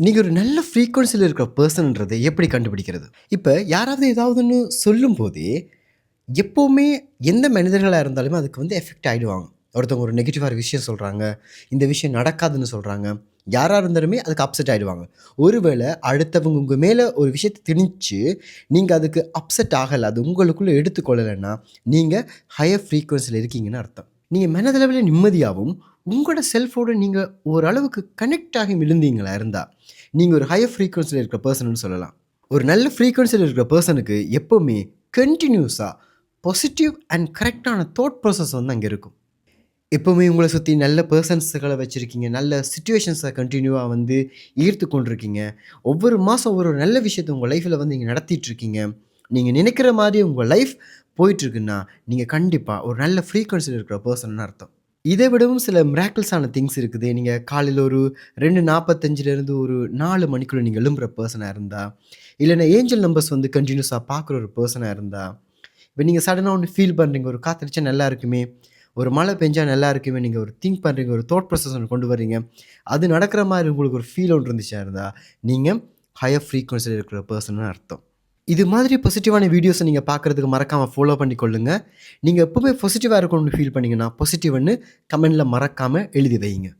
நீங்க ஒரு நல்ல ஃப்ரீக்வன்சில இருக்கிற பெர்சன்ன்றத எப்படி கண்டுபிடிக்கிறது? இப்ப யாராவது ஏதாவது ஒண்ணு சொல்லும்போதே, எப்பவுமே எந்த மனிதர்களா இருந்தாலுமே அதுக்கு எஃபெக்ட் ஆயிடுவாங்க. ஒருத்தவங்க ஒரு நெகட்டிவா ஒரு விஷயம் சொல்றாங்க. இந்த விஷயம் நடக்காதுன்னு சொல்றாங்க. யாரா இருந்தாலுமே அதுக்கு அப்செட் ஆயிடுவாங்க. ஒருவேள அடுத்தவங்க உங்க மேல ஒரு விஷயத்த திணிச்சு, நீங்க அதுக்கு அப்செட் ஆகல. அது உங்களுக்குள்ள எடுத்துக்கொள்ளலன்னா, நீங்க ஹையர் ஃப்ரீக்வன்சில இருக்கீங்கன்னு அர்த்தம். நீங்க மனதளவில நிம்மதியாவும், உங்களோட செல்ஃபோட நீங்க ஓரளவுக்கு கனெக்ட் ஆகி இருந்தீங்களா இருந்தா, நீங்க ஒரு ஹையர் ஃப்ரீக்வன்சில இருக்கிற பெர்சன்னு சொல்லலாம். ஒரு நல்ல ஃப்ரீக்வன்சில இருக்கிற பெர்சனுக்கு எப்பவுமே கன்டினியூஸா பாசிட்டிவ் அண்ட் கரெக்ட்டான தாட் ப்ராசஸ் அங்க இருக்கும். எப்பவுமே உங்கள சுத்தி நல்ல பெர்சன்ஸ்கள வச்சிருக்கீங்க. நல்ல சிட்யூவேஷன்ஸ கன்டினியூவா ஈர்த்து கொண்டிருக்கீங்க. ஒவ்வொரு மாசம் ஒரு நல்ல விஷயத்த உங்க லைஃப்ல நீங்க நடத்திட்டு இருக்கீங்க. நீங்க நினைக்கிற மாரி உங்க லைஃப் போயிட்டுருக்குன்னா, நீங்க கண்டிப்பா ஒரு நல்ல ஃப்ரீக்வன்சில இருக்கிற பெர்சன்னு அர்த்தம். இதை விடவும் சில மிராக்கிள்ஸான திங்ஸ் இருக்குது. நீங்க காலையில ஒரு 2:45லேருந்து ஒரு 4 மணிக்குள்ள நீங்க எழும்புற பெர்சனா இருந்தா, இல்லன்னா ஏஞ்சல் நம்பர்ஸ் கன்டினியூஸா பார்க்குற ஒரு பெர்சனா இருந்தா, இப்ப நீங்க சடனா ஒண்ணு ஃபீல் பண்றீங்க. ஒரு காத்தடிச்சா நல்லா இருக்குமே, ஒரு மழை பெஞ்சா நல்லா இருக்குமே, நீங்க ஒரு திங்க் பண்றீங்க. ஒரு தாட் ப்ராசஸ் ஒண்ணு கொண்டு வர்றீங்க. அது நடக்கிற மாரி உங்களுக்கு ஒரு ஃபீல் ஒண்ணு இருந்துச்சா இருந்தா, நீங்க ஹையர் ஃப்ரீக்வன்சில இருக்கிற பெர்சன்னு அர்த்தம். இது மாதிரி பாசிட்டிவான வீடியோஸ நீங்க பார்க்கறதுக்கு மறக்காம ஃபாலோ பண்ணிக்கொள்ளுங்க. நீங்க எப்பவுமே பாசிட்டிவா இருக்கணும்னு ஃபீல் பண்ணீங்கன்னா, பாசிட்டிவ்ன்னு கமெண்ட்ல மறக்காம எழுதி வையுங்க.